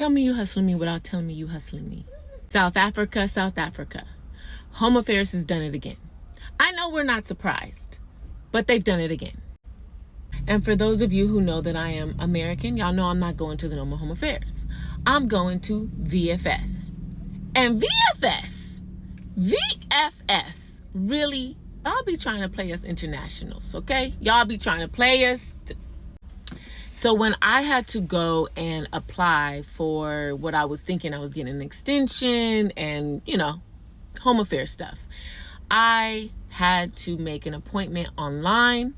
Tell me you hustling me without telling me you hustling me. South Africa, South Africa. Home Affairs has done it again. I know we're not surprised, but they've done it again. And for those of you who know that I am American, y'all know I'm not going to the normal Home Affairs. I'm going to VFS. And VFS, really, y'all be trying to play us internationals, okay? Y'all be trying to play us. So when I had to go and apply for what I was thinking I was getting an extension and, Home Affairs stuff, I had to make an appointment online,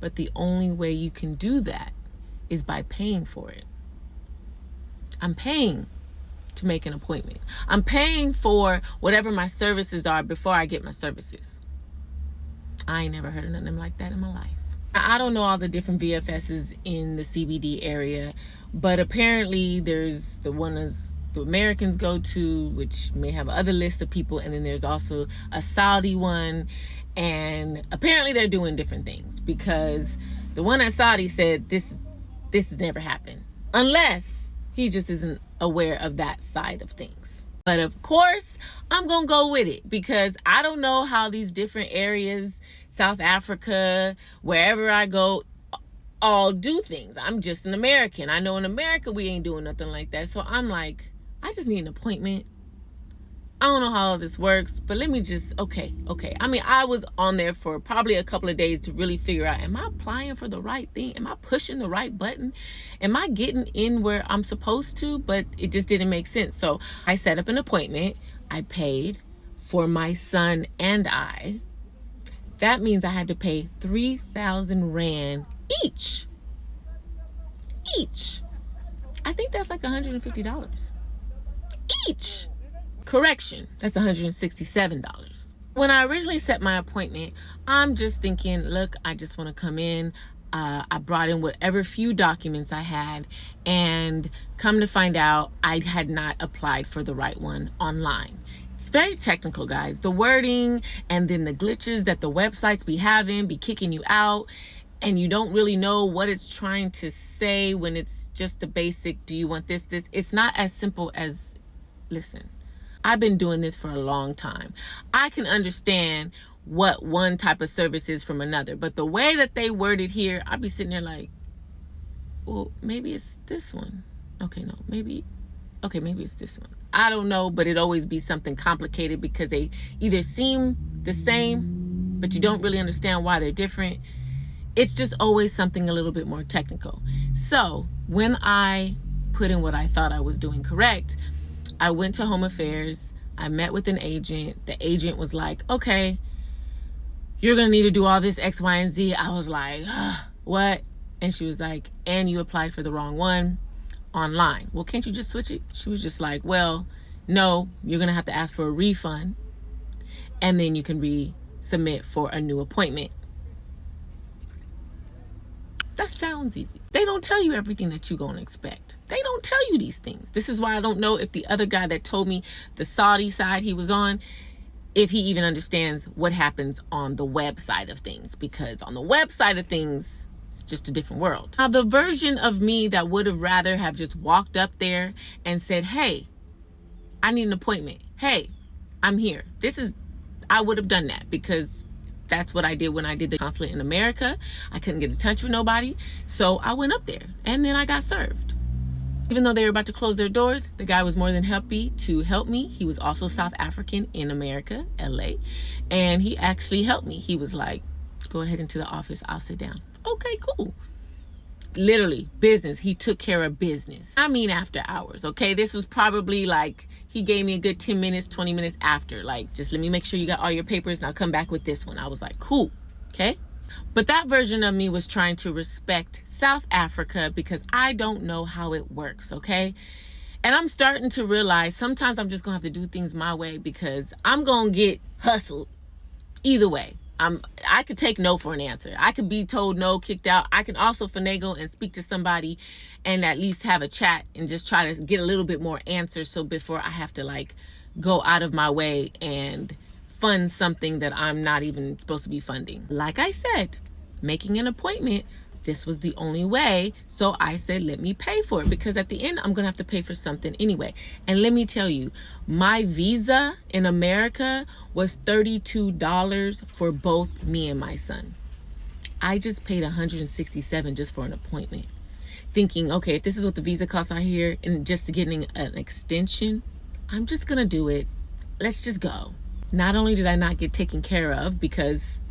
but the only way you can do that is by paying for it. I'm paying to make an appointment. I'm paying for whatever my services are before I get my services. I ain't never heard of nothing like that in my life. I don't know all the different VFSs in the CBD area, but apparently there's the one the Americans go to, which may have other list of people, and then there's also a Saudi one, and apparently they're doing different things, because the one at Saudi said this has never happened, unless he just isn't aware of that side of things. But of course, I'm gonna go with it, because I don't know how these different areas, South Africa, wherever I go, all do things. I'm just an American. I know in America we ain't doing nothing like that. So I'm like, I just need an appointment. I don't know how all this works, but let me just, okay. I mean, I was on there for probably a couple of days to really figure out, am I applying for the right thing? Am I pushing the right button? Am I getting in where I'm supposed to? But it just didn't make sense. So I set up an appointment. I paid for my son and I. That means I had to pay 3,000 Rand each. I think that's like $150 each. Correction, that's $167. When I originally set my appointment, I'm just thinking, look, I just want to come in. I brought in whatever few documents I had, and come to find out, I had not applied for the right one online. It's very technical, guys. The wording and then the glitches that the websites be kicking you out, and you don't really know what it's trying to say when it's just the basic, do you want this? It's not as simple as, listen, I've been doing this for a long time. I can understand what one type of service is from another, but the way that they word it here, I'd be sitting there like, well, maybe it's this one. Okay, maybe it's this one. I don't know, but it always be something complicated, because they either seem the same, but you don't really understand why they're different. It's just always something a little bit more technical. So when I put in what I thought I was doing correct, I went to Home Affairs. I met with an agent. The agent was like, okay, you're going to need to do all this X, Y, and Z. I was like, what? And she was like, and you applied for the wrong one online. Well, can't you just switch it? She was just like, well, no, you're going to have to ask for a refund, and then you can resubmit for a new appointment. That sounds easy. They don't tell you everything that you're going to expect. They don't tell you these things. This is why I don't know if the other guy that told me the Saudi side he was on, if he even understands what happens on the web side of things, because on the web side of things, it's just a different world. Now, the version of me that would have rather have just walked up there and said, hey, I need an appointment. Hey, I'm here. I would have done that, because that's what I did when I did the consulate in America. I couldn't get in touch with nobody. So I went up there, and then I got served. Even though they were about to close their doors, the guy was more than happy to help me. He was also South African in America, LA. And he actually helped me. He was like, go ahead into the office. I'll sit down. Okay, cool. Literally business. He took care of business. I mean, after hours. Okay. This was probably like, he gave me a good 10 minutes, 20 minutes after, like, just let me make sure you got all your papers, and I'll come back with this one. I was like, cool. Okay. But that version of me was trying to respect South Africa, because I don't know how it works. Okay. And I'm starting to realize sometimes I'm just gonna have to do things my way, because I'm gonna get hustled either way. I could take no for an answer. I could be told no, kicked out. I can also finagle and speak to somebody and at least have a chat and just try to get a little bit more answers. So before I have to like go out of my way and fund something that I'm not even supposed to be funding. Like I said, making an appointment This was the only way. So I said, let me pay for it, because at the end, I'm going to have to pay for something anyway. And let me tell you, my visa in America was $32 for both me and my son. I just paid $167 just for an appointment, thinking, okay, if this is what the visa costs out here and just getting an extension, I'm just going to do it. Let's just go. Not only did I not get taken care of because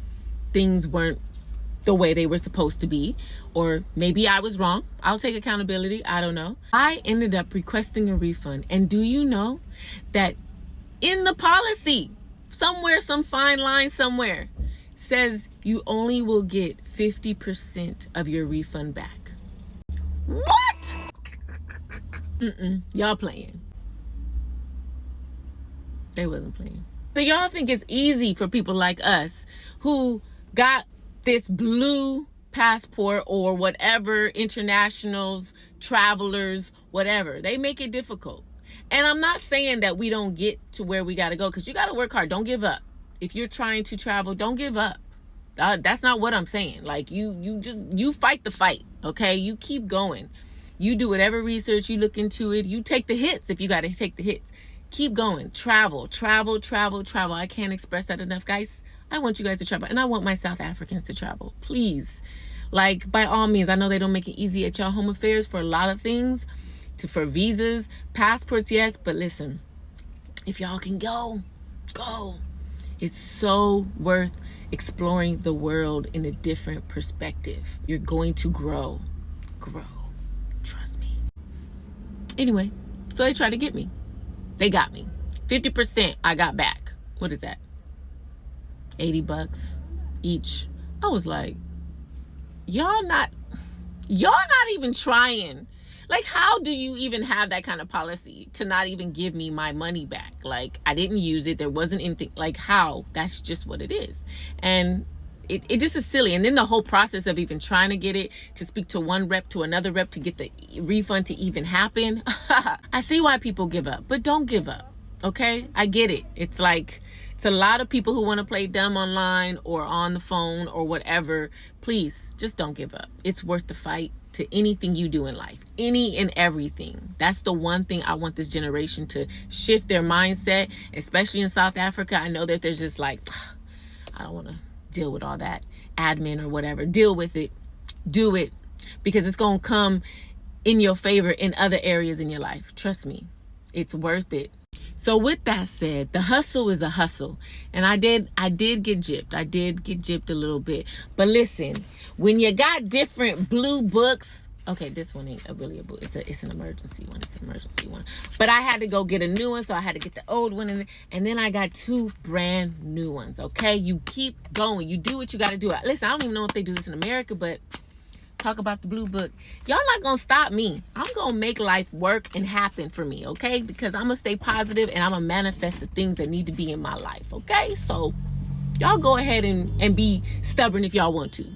things weren't the way they were supposed to be, or maybe I was wrong. I'll take accountability. I don't know. I ended up requesting a refund. And do you know that in the policy, somewhere, some fine line somewhere, says you only will get 50% of your refund back? What? Y'all playing. They wasn't playing. So y'all think it's easy for people like us who got this blue passport or whatever, internationals, travelers, whatever. They make it difficult. And I'm not saying that we don't get to where we got to go, because you got to work hard. Don't give up. If you're trying to travel, don't give up. That's not what I'm saying. Like, you fight the fight, okay? You keep going. You do whatever research, you look into it. You take the hits if you got to take the hits. Keep going. Travel, travel, travel, travel. I can't express that enough, guys. I want you guys to travel, and I want my South Africans to travel. Please. Like, by all means, I know they don't make it easy at y'all home affairs for a lot of things, for visas, passports, yes, but listen, if y'all can go. It's so worth exploring the world in a different perspective. You're going to grow. Trust me. Anyway, so they tried to get me. They got me. 50% I got back. What is that? $80 each. I was like, y'all not even trying. Like, how do you even have that kind of policy to not even give me my money back? Like, I didn't use it. There wasn't anything. Like, how? That's just what it is. And it just is silly. And then the whole process of even trying to get it, to speak to one rep to another rep to get the refund to even happen. I see why people give up, but don't give up. Okay? I get it. It's like, it's a lot of people who want to play dumb online or on the phone or whatever. Please, just don't give up. It's worth the fight to anything you do in life. Any and everything. That's the one thing I want this generation to shift their mindset, especially in South Africa. I know that there's just like, I don't want to deal with all that admin or whatever. Deal with it. Do it. Because it's going to come in your favor in other areas in your life. Trust me. It's worth it. So with that said, the hustle is a hustle. And I did get gypped. I did get gypped a little bit. But listen, when you got different blue books, okay, this one ain't really a book. It's an emergency one. It's an emergency one. But I had to go get a new one, so I had to get the old one and then I got 2 brand new ones. Okay, you keep going. You do what you got to do. Listen, I don't even know if they do this in America, but talk about the blue book. Y'all not gonna stop me. I'm gonna make life work and happen for me, okay? Because I'm gonna stay positive and I'm gonna manifest the things that need to be in my life, okay? So y'all go ahead and be stubborn if y'all want to.